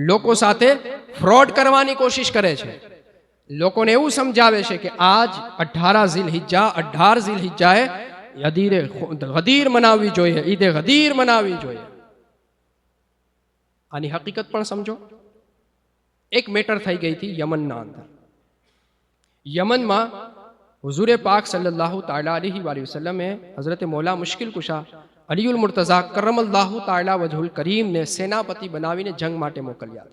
લોકો સાથે ફ્રોડ કરવાની કોશિશ કરે છે. લોકોને એવું સમજાવે છે કે આજ 18 ઝિલહિજ્જાએ ગદીર મનાવવી જોઈએ, ઈદે ગદીર મનાવવી જોઈએ. આની હકીકત પણ સમજો. એક મેટર થઈ ગઈ હતી યમનના અંદર. યમનમાં હુઝુરે પાક સલ્લલ્લાહુ તાલા અલૈહિ વસલ્લમે હઝરતે મૌલા મુશ્કિલ કુશા અલીઉલ મુર્તઝા કરમલ્લાહુ તાલા વજહુલ કરીમને સેનાપતિ બનાવીને જંગ માટે મોકલ્યા.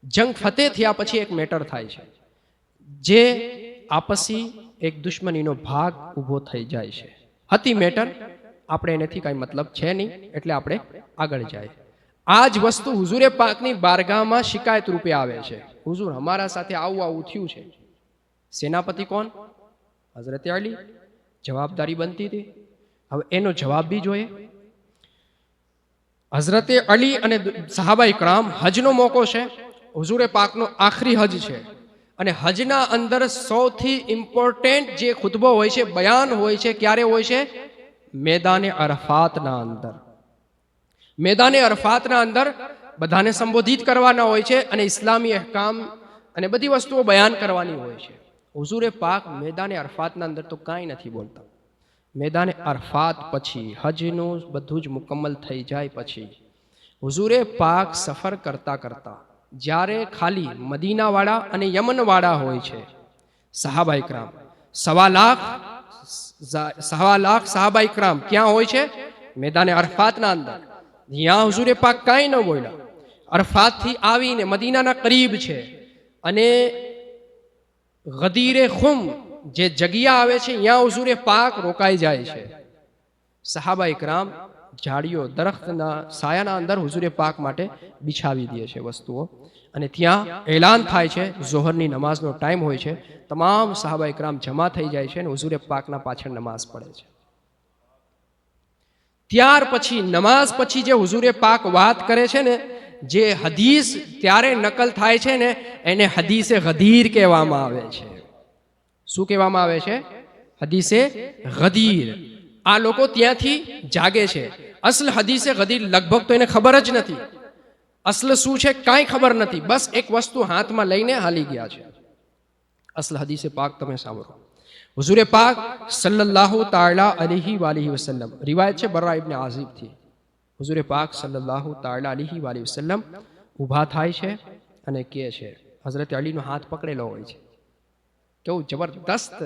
જંગ ફતેહ થયા પછી એક મેટર થાય છે, જે આપસી એક દુશ્મનીનો ભાગ ઊભો થઈ જાય છે. હતી મેટર, આપણે એનેથી કાંઈ મતલબ છે નહીં, એટલે આપણે આગળ જાય. આ જ વસ્તુ હુઝુરે પાકની બારગાહમાં શિકાયત રૂપે આવે છે. હુઝુર, અમારા સાથે આવું થયું છે. સેનાપતિ કોણ? હઝરતે અલી. જવાબદારી બનતી હતી. હવે એનો જવાબ બી જોઈએ. હઝરતે અલી અને સહાબા ઇકરામ, હજનો મોકો છે, હુઝુરે પાકનો આખરી હજ છે. અને હજના અંદર સૌથી ઇમ્પોર્ટન્ટ જે ખુતબો હોય છે, બયાન હોય છે, ક્યારે હોય છે? મેદાને અરફાતના અંદર. મેદાને અરફાતના અંદર બધાને સંબોધિત કરવાના હોય છે અને ઇસ્લામી અહકામ અને બધી વસ્તુઓ બયાન કરવાની હોય છે. હુઝુરે પાક મેદાને અરફાતના અંદર તો કાંઈ નથી બોલતા. મેદાને અરફાત પછી, હજનું બધું જ મુકમ્મલ થઈ જાય પછી, હુઝુરે પાક સફર કરતા કરતા જ્યારે ખાલી મદીનાવાળા અને યમનવાળા હોય છે, સહાબા ઇકરામ 1.25 લાખ સહાબા ઇકરામ ક્યાં હોય છે? મેદાને અરફાતના અંદર. ત્યાં હુઝુરે પાક કાંઈ ન બોલ્યા. અરફાતથી આવીને મદીનાના કરીબ છે અને ગદીરે ખુમ જે જગ્યા આવે છે, ત્યાં હુઝુરે પાક રોકાઈ જાય છે. સહાબા ઇકરામ ઝાડીઓ દરખ્તના સાયાના અંદર હુઝુરે પાક માટે બિછાવી દે છે વસ્તુઓ, અને ત્યાં એલાન થાય છે, ઝોહરની નમાઝનો ટાઈમ હોય છે, તમામ સહાબા ઇકરામ જમા થઈ જાય છે અને હુઝુરે પાકના પાછળ નમાઝ પડે છે. ત્યાર પછી નમાઝ પછી જે હુઝુરે પાક વાત કરે છે ને, જે હદીસ ત્યારે નકલ થાય છે ને, એને હદીસે ગદીર કહેવામાં આવે છે. શું કહેવામાં આવે છે? હદીસે ગદીર. આ લોકો ત્યાંથી જાગે છે. અસલ હદીસે ગદીર લગભગ તો એને ખબર જ નથી. અસલ શું છે કાંઈ ખબર નથી, બસ એક વસ્તુ હાથમાં લઈને હાલી ગયા છે. અસલ હદીસે પાક તમે સાંભળો. હુઝુરે પાક સલ્લલ્લાહુ તાલા અલૈહિ વાલિહિ વસલ્લમ, રિવાયત છે બર્રા ઇબ્ન આઝિબ થી, હુઝુરે પાક સલ્લલ્લાહુ તાલા અલૈહિ વાલિહિ વસલ્લમ ઊભા થાય છે અને કહે છે, હઝરત અલીનો હાથ પકડેલો હોય છે. કેવું જબરદસ્ત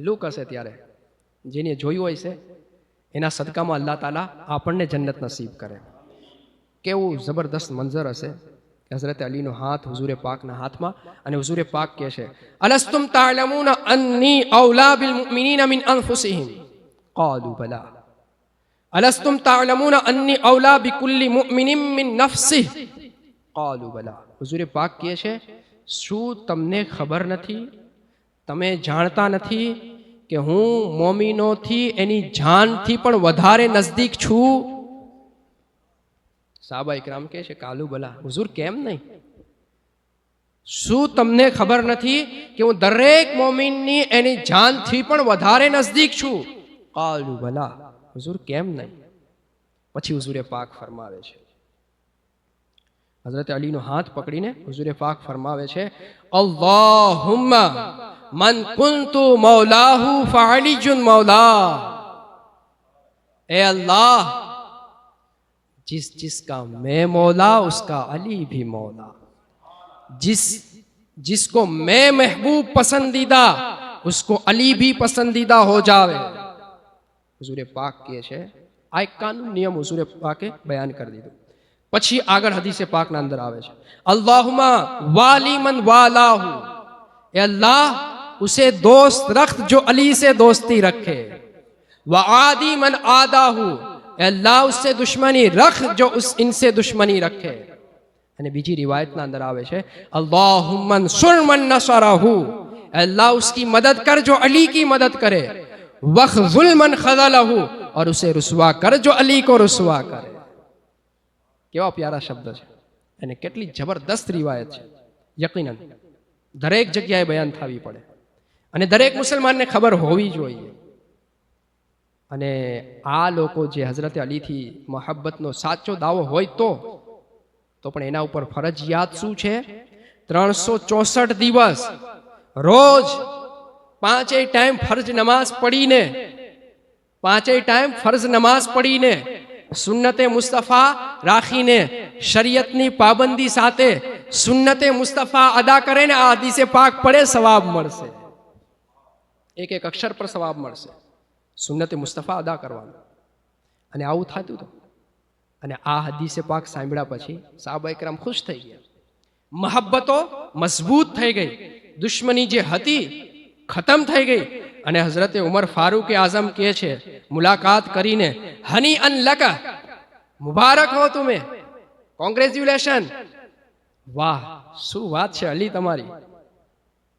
લુક હશે ત્યારે, જેને જોયું હોય છે એના સદકામાં અલ્લાહ તાલા આપણને જન્નત નસીબ કરે. કેવું જબરદસ્ત મંજર હશે કે હઝરત અલીનો હાથ હુઝુરે પાકના હાથમાં, અને હુઝુરે પાક કહે છે, અલસ્તુમ તા'લમૂન અન્ની ઔલા બિલ મુઅમિનીના મિન અનફુસિહિમ? क़ાલૂ બલા. અલસ્તુમ તા'લમૂન અન્ની ઔલા બિકુલ્લિ મુઅમિનિન મિન નફ્સિહી? क़ાલૂ બલા. હુઝુરે પાક કહે છે, શું તમને ખબર નથી, તમે જાણતા નથી કે હું મોમિનોથી એની જાનથી પણ વધારે નજદીક છું? સાહબા ઇકરામ કહે છે, કાલુ બલા, હુઝુર કેમ નહીં? શું તમને ખબર નથી કે હું દરેક મોમિનની એની જાનથી પણ વધારે નજદીક છું? કાલુ બલા, હુઝુર કેમ નહીં? પછી હુઝુરે પાક ફરમાવે છે, હઝરત અલીનો હાથ પકડીને હુઝુરે પાક ફરમાવે છે, અલ્લાહુમ્મા મન કુન્તુ મૌલાહુ ફઅલીજુન મૌલા. ए अल्लाह, जिसका मैं मौला उसका अली भी मौला, जिसको मैं महबूब पसंदीदा उसको अली भी पसंदीदा हो जावे. हुजूरे पाक કહે છે, આ એક કાનૂન નિયમ હુઝુરે પાકે બયાન કરી દીધું. પછી આગળ હદીસે પાકના અંદર આવે છે, અલ્લાहुम्मा वाली मन वालाहू, ए अल्लाह उसे दोस्त रख जो अली से दोस्ती रखे, व आदी मन आदाहू, ए अल्लाह उससे दुश्मनी रख जो उस इनसे दुश्मनी रखे. અને બીજી રિવાયતના અંદર આવે છે, अल्लाहुम्मा अंसुर मन नसरहू, ए अल्लाह उसकी मदद कर जो अली की मदद करे, वख़ज़ुल मन ख़ज़लहू, और उसे रुसवा कर जो अली को रुसवा करे. કેવા પ્યારા શબ્દ છે અને કેટલી જબરદસ્ત રિવાયત છે. યકીનન દરેક જગ્યાએ બયાન થવી પડે અને દરેક મુસલમાનને ખબર હોવી જોઈએ. અને આ લોકો જે હઝરત અલીથી મોહબ્બતનો સાચો દાવો હોય તો પણ એના ઉપર ફરજિયાત શું છે? 364 દિવસ રોજ પાંચેય ટાઈમ ફરજ નમાઝ પડીને, પાંચેય ટાઈમ ફરજ નમાઝ પડીને, સુન્નતે મુસ્તફા રાખીને, શરીયતની પાબંદી સાથે સુન્નતે મુસ્તફા અદા કરે ને આ હદીસે પાક પડે, સવાબ મળશે. એક એક અક્ષર પર સવાબ મળશે. સુન્નતે મુસ્તફા અદા કરવાનું. અને આવું થતું હતું. અને આ હદીસે પાક સાંભળ્યા પછી સાહબા ઇકરામ ખુશ થઈ ગયા, મહબ્બતો મજબૂત થઈ ગઈ, દુશ્મની જે હતી ખતમ થઈ ગઈ. અને હઝરતે ઉમર ફારૂક આઝમ કહે છે મુલાકાત કરીને, હની અન લકા, મુબારક હો તુમે, કોંગ્રેચ્યુલેશન. વાહ, શું વાત છે અલી તમારી,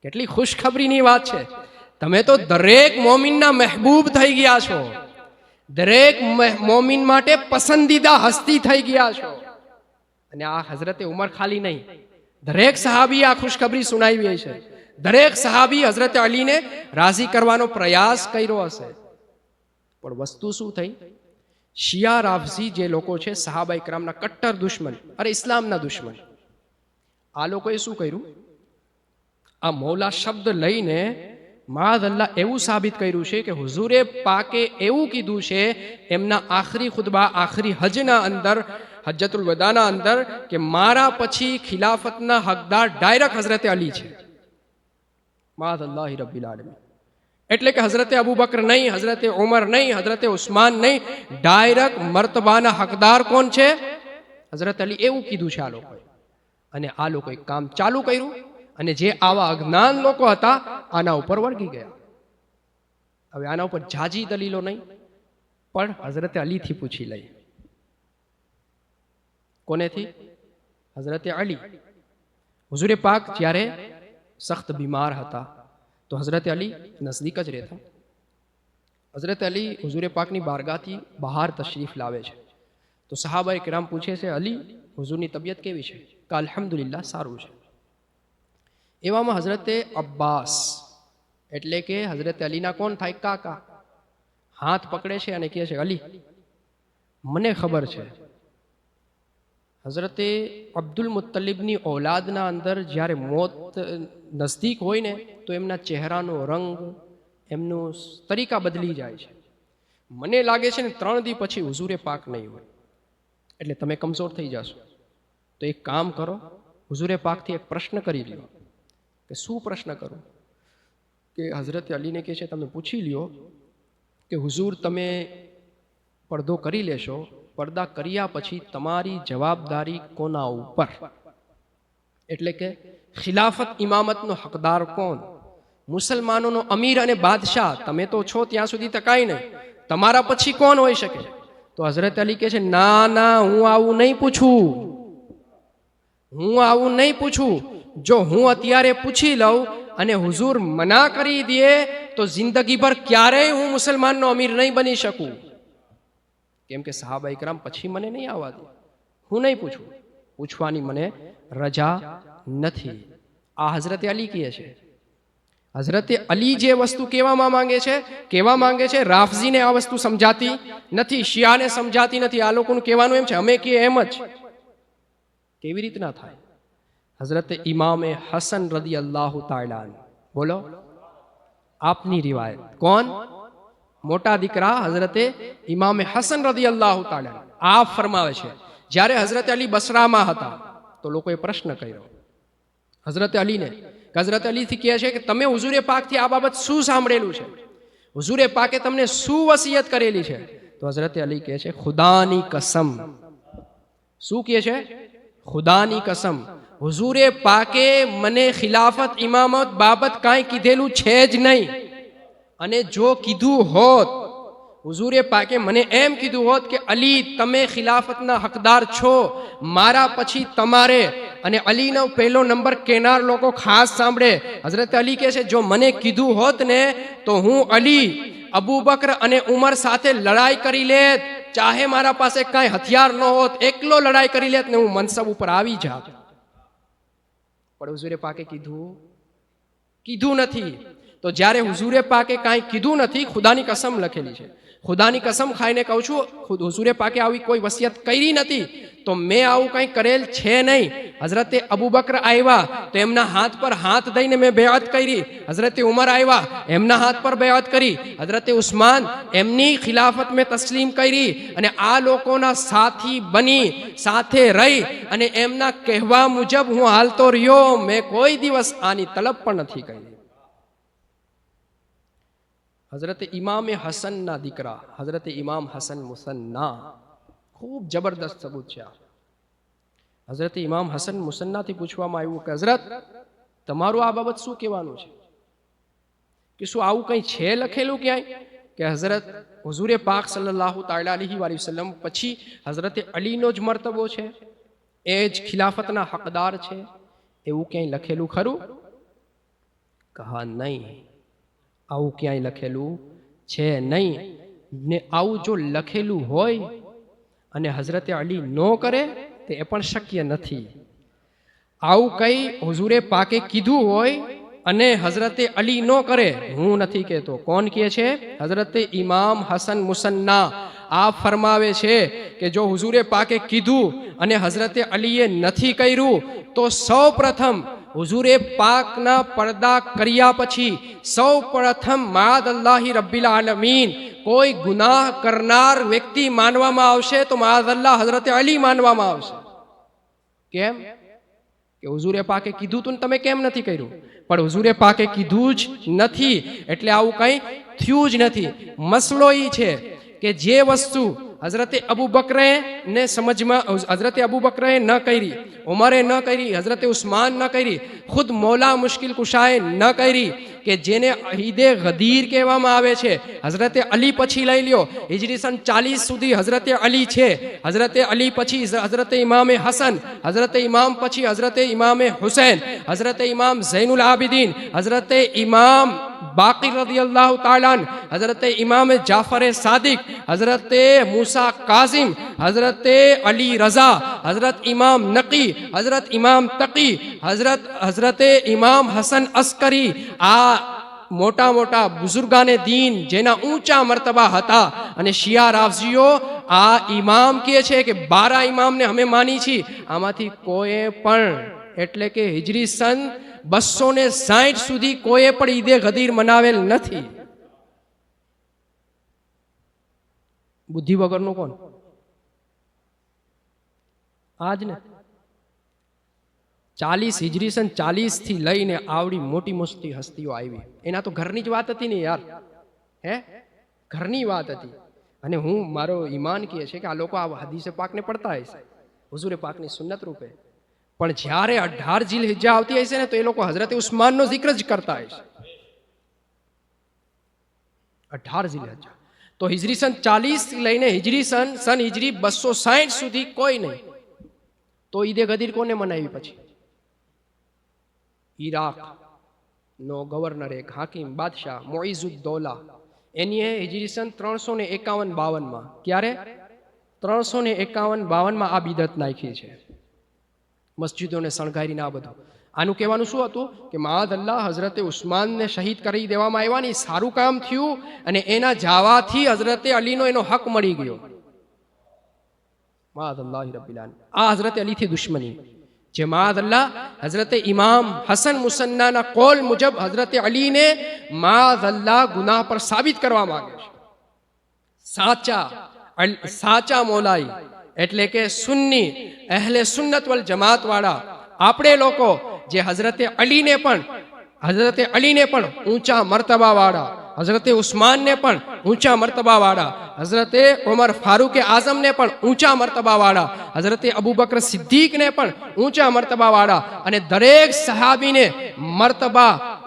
કેટલી ખુશખબરીની વાત છે. તમે તો દરેક મોમિનના મહેબૂબ થઈ ગયા છો, દરેક મોમિન માટે પસંદીદા હસ્તી થઈ ગયા છો. અને આ હઝરતે ઉમર ખાલી નહીં, દરેક સહાબી આ ખુશખબરી સુનાવી છે. દરેક સહાબી હઝરત અલીને રાજી કરવાનો પ્રયાસ કર્યો હશે. પણ વસ્તુ શું થઈ? શિયા રાફઝી જે લોકો છે, સહાબા ઇકરામના કટ્ટર દુશ્મન, અરે ઇસ્લામના દુશ્મન, આ લોકોએ શું કર્યું? આ મૌલા શબ્દ લઈને માઅઝલ્લાહ એવું સાબિત કર્યું છે કે હુઝુરે પાકે એવું કીધું છે એમના આખરી ખુતબા, આખરી હજના અંદર, હજ્જતુલ વદાના અંદર, કે મારા પછી ખિલાફતના હકદાર ડાયરેક્ટ હઝરતે અલી છે. માઅઝલ્લાહ રબ્બિલ આલમીન. એટલે કે હઝરતે અબુ બકર નહીં, હઝરતે ઉમર નહીં, હઝરતે ઉસ્માન નહીં, ડાયરેક્ટ મર્તબાના હકદાર કોણ છે? હઝરત અલી. એવું કીધું છે આ લોકોએ. અને આ લોકોએ કામ ચાલુ કર્યું. અને જે આવા અજ્ઞાન લોકો હતા આના ઉપર વળગી ગયા. હવે આના ઉપર જાજી દલીલો નહીં, પણ હઝરત અલીથી પૂછી લઈ. કોનેથી? હઝરતે અલી. હુઝુરે પાક જ્યારે સખ્ત બીમાર હતા તો હઝરતે અલી નજદીક જ રહેતા. હઝરત અલી હુઝુરે પાકની બારગાહથી બહાર તશરીફ લાવે છે તો સહાબાએ કિરામ પૂછે છે, અલી હુઝુરની તબિયત કેવી છે? કે અલ્હમ્દુલિલ્લાહ સારું છે. એવામાં હઝરતે અબ્બાસ એટલે કે હઝરત અલીના કોણ થાય? કાકા હાથ પકડે છે અને કહે છે, અલી મને ખબર છે હઝરતે અબ્દુલ મુત્તલિબની ઔલાદના અંદર જ્યારે મોત નજદીક હોય ને તો એમના ચહેરાનો રંગ, એમનું તરીકા બદલી જાય છે. મને લાગે છે ને 3 દી પછી હુઝુરે પાક નહીં હોય એટલે તમે કમજોર થઈ જશો. તો એક કામ કરો, હુઝુરે પાકથી એક પ્રશ્ન કરી લ્યો. કે શું પ્રશ્ન કરું? કે હઝરત અલીને કહે છે, તમે પૂછી લ્યો કે હુઝુર તમે પડદો કરી લેશો, પડદા કર્યા પછી તમારી જવાબદારી કોના ઉપર? એટલે કે ખિલાફત ઇમામતનો હકદાર કોણ? મુસલમાનોનો અમીર અને બાદશાહ તમે તો છો ત્યાં સુધી તકાય નહીં, તમારા પછી કોણ હોઈ શકે? તો હઝરત અલી કહે છે, ના ના, હું આવું નહીં પૂછું, હું આવું નહીં પૂછું. જો હું અત્યારે પૂછી લઉં અને હુઝુર મના કરી દે તો જિંદગીભર ક્યારેય હું મુસલમાનનો અમીર નહીં બની શકું. કેમ કે સહાબા ઇકરામ પછી મને નહીં આવવા દે, હું નહીં પૂછું, પૂછવાની મને રજા નથી. આ હઝરત અલી કહે છે. હઝરત અલી જે વસ્તુ કહેવામાં માંગે છે રાફઝીને આ વસ્તુ સમજાતી નથી, શિયાને સમજાતી નથી. આ લોકોનું કહેવાનું એમ છે, અમે કહીએ એમ જ. કેવી રીતના થાય? હઝરત ઇમામે હસન રદિયલ્લાહુ તાઆલા અન્હુ, બોલો આપની રિવાયત. કોણ? મોટા દીકરા હઝરતે ઇમામે હસન રદિયલ્લાહુ તાઆલા અન્હુ. આપ ફરમાવે છે, જ્યારે હઝરત અલી બસરામાં હતા તો લોકોએ પ્રશ્ન કર્યો હઝરત અલીને. હઝરત અલીથી કહે છે કે તમે હુઝુરે પાકથી આ બાબત શું સાંભળેલું છે? હુઝુરે પાકે તમને શું વસિયત કરેલી છે? તો હઝરત અલી કહે છે, ખુદાની કસમ. શું કહે છે? ખુદાની કસમ, હુઝુરે પાકે મને ખિલાફત ઇમામત બાબત કાંઈ કીધેલું છે જ નહીં. અને જો કીધું હોત, હુઝુરે પાકે મને એમ કીધું હોત કે અલી તમે ખિલાફતના હકદાર છો, મારા પછી તમારે, અને અલીનો પહેલો નંબર કેનાર લોકો ખાસ સાંભળે. હઝરત અલી કહે છે, જો મને કીધું હોત ને તો હું અલી અબુ બકર અને ઉમર સાથે લડાઈ કરી લેત, ચાહે મારા પાસે કાંઈ હથિયાર ન હોત, એકલો લડાઈ કરી લેત ને હું મનસબ ઉપર આવી જાત. પણ હુઝુરે પાકે કીધું નથી. તો જ્યારે હુઝુરે પાકે કાંઈ કીધું નથી, ખુદાની કસમ લખેલી છે. ખુદાની કસમ ખાઈને કહું છું, ખુદ હુઝુરે પાકે આવી કોઈ વસિયત કરી નથી, તો મેં આવું કંઈ કરેલ છે નહીં. હઝરતે અબુ બકર આવ્યા તો એમના હાથ પર હાથ દઈને મેં બેઅત કરી. હઝરતે ઉમર આવ્યા, એમના હાથ પર બેઅત કરી. હઝરતે ઉસ્માન, એમની ખિલાફત મેં તસ્લીમ કરી અને આ લોકોના સાથી બની, સાથે રહી અને એમના કહેવા મુજબ હું હાલતો રહ્યો. મેં કોઈ દિવસ આની તલબ પણ નથી કરી. હઝરત ઇમામે હસનના દીકરા હઝરત ઇમામ હસન મુસન્ના, ખૂબ જબરદસ્ત સબૂત છે. હઝરત ઇમામ હસન મુસન્નાથી પૂછવામાં આવ્યું કે હઝરત તમારું આ બાબત શું કહેવાનું છે? કે શું આવું કંઈ છે લખેલું ક્યાંય કે હઝરત હુઝુરે પાક સલ્લલ્લાહુ તાઆલા અલૈહિ વસલ્લમ પછી હઝરત અલીનો જ મર્તબો છે, એ જ ખિલાફતના હકદાર છે, એવું ક્યાંય લખેલું ખરું? કહા નહીં, આવું ક્યાંય લખેલું છે નહીં. ને આવું જો લખેલું હોય અને હઝરતે અલી ન કરે તો એ પણ શક્ય નથી. આવું કઈ હુઝુરે પાકે કીધું હોય અને હઝરતે અલી ન કરે, હું નથી કહેતો. કોણ કહે છે? હઝરતે ઇમામ હસન મુસન્ના. આ ફરમાવે છે કે જો હુઝુરે પાકે કીધું અને હઝરતે અલીએ નથી કર્યું તો સૌ પ્રથમ હુઝુરે પાકના પડદા કર્યા પછી સૌ પ્રથમ માદલ્લાહી રબ્બિલ આલમીન કોઈ ગુનાહ કરનાર વ્યક્તિ માનવામાં આવશે તો માદલ્લાહ હઝરતે અલી માનવામાં આવશે. કેમ? કે હુઝુરે પાકે કીધું તું, તમે કેમ નથી કર્યું? પણ હુઝુરે પાકે કીધું જ નથી એટલે આવું કંઈ થયું જ નથી. મસલો એ છે કે જે વસ્તુ હઝરતે અબુ બકરે ને સમજમાં, હઝરતે અબુ બકરે ન કરી, ઉમરે ન કરી, હઝરતે ઉસ્માન ન કરી, ખુદ મૌલા મુશ્કિલ કુશાએ ન કરી, કે જેને ઈદે ગદીર કહેવામાં આવે છે. હઝરતે અલી પછી લઈ લ્યો, હિજરી સન 40 સુધી હઝરતે અલી છે. હઝરતે અલી પછી હઝરતે ઇમામે હસન, હઝરતે ઇમામ પછી હઝરતે ઇમામે હુસૈન, હઝરતે ઇમામ ઝૈનુલ આબિદીન, હઝરતે ઇમામ બાકી રદિયલ્લાહુ તાલા અન, હઝરતે ઇમામ જાફર સાદિક, હઝરતે મૂસા કાઝિમ, હઝરતે અલી રઝા, હઝરત ઇમામ નકી, હઝરત ઇમામ તકી, હઝરતે ઇમામ હસન અસ્કરી. આ મોટા મોટા બુઝુર્ગાને દીન જેના ઊંચા મર્તબા હતા. અને શિયા રાફઝીઓ આ ઇમામ કહે છે કે 12 ઇમામને અમે માની છીએ, આમાંથી કોઈ પણ એટલે કે હિજરી સન 260 સુધી કોઈ પણ ઈદે ગદીર મનાવેલ નથી. બુદ્ધિ વગરનું કોણ? આજ ને 40 હિજરી સન 40 થી લઈને આવડી મોટી મોટી હસ્તીઓ આવી. એના તો ઘરની જ વાત હતી ને યાર, હે ઘરની વાત હતી. અને હું મારો ઈમાન કહે છે કે આ લોકો આ હદીસે પાકને પડતા હશે, હુઝુરે પાકની સુન્નત રૂપે. પણ જ્યારે 18 ઝીલહિજ્જા આવતી હશે ને તો એ લોકો હઝરતે ઉસ્માનનો જિક્ર જ કરતા હશે. 18 ઝીલહિજ્જા તો હિજરી સન 40 થી લઈને હિજરી સન હિજરી 260 સુધી કોઈ નહીં. તો ઈદે ગદીર કોને મનાવી? પછી ઈરાક નો ગવર્નર એક હાકિમ બાદશાહ મુઈઝુદ્દૌલા, એની હિજરી સન 351-52 ક્યારે 351-52 આ બિદઅત નાખી છે, મસ્જિદોને શણગારીને આ બધું. આનું કહેવાનું શું હતું કે માદ અલ્લાહ હઝરતે ઉસ્માનને શહીદ કરી દેવામાં આવ્યા ને સારું કામ થયું, અને એના જાવાથી હઝરતે અલીનો એનો હક મળી ગયો. માદ અલ્લાહ રબ્બિલ આલમીન. આ હઝરતે અલીથી દુશ્મની જે માદ અલ્લાહ હઝરતે ઇમામ હસન મુસન્નાના કોલ મુજબ હઝરતે અલીને માદ અલ્લાહ ગુનાહ પર સાબિત કરવા માંગે છે. સાચા મોલાઈ એટલે કે સુન્ની અહેલે સુન્નત વલ જમાત વાળા આપણે લોકો જે હઝરતે અલીને પણ ઊંચા મર્તબા વાળા, હઝરતે ઉસ્માનને પણ ઊંચા મર્તબા વાળા, હઝરતે ઉમર ફારૂક આઝમને પણ ઊંચા મર્તબા વાળા, હઝરતે અબુ બકર સિદ્દીકને પણ ઊંચા મર્તબા વાળા, અને દરેક સહાબીને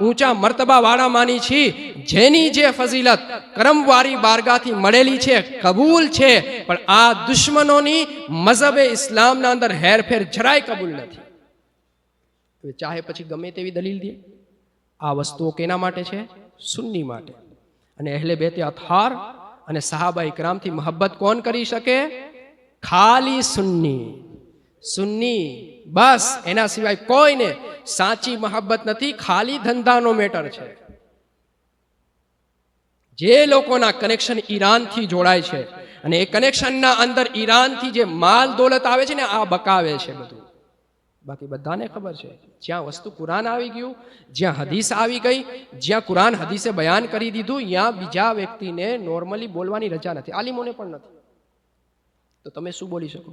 ઊંચા મર્તબા વાળા માની છીએ. જેની જે ફઝીલત કરમવારી બારગાથી મળેલી છે, કબૂલ છે, પણ આ દુશ્મનોની મઝહબે ઇસ્લામના અંદર હેરફેર જરાય કબૂલ નથી. ચાહે પછી ગમે તેવી દલીલ દે, આ વસ્તુઓ કેના માટે છે? સુન્ની માટે. અને અહેલે બેતે અતહાર અને સહાબા ઇકરામથી મહબ્બત કોણ કરી શકે? ખાલી સુન્ની બસ, એના સિવાય કોઈને સાચી મહબ્બત નથી. ખાલી ધંધાનો મેટર છે. જે લોકોના કનેક્શન ઈરાનથી જોડાય છે અને એ કનેક્શનના અંદર ઈરાનથી જે માલ દોલત આવે છે ને, આ બકાવે છે બધું. બાકી બધાને ખબર છે જ્યાં વસ્તુ કુરાન આવી ગયું, જ્યાં હદીસ આવી ગઈ, જ્યાં કુરાન હદીસે બયાન કરી દીધું, ત્યાં બીજા વ્યક્તિને નોર્મલી બોલવાની રજા નથી, આલિમોને પણ નથી. તો તમે શું બોલી શકો?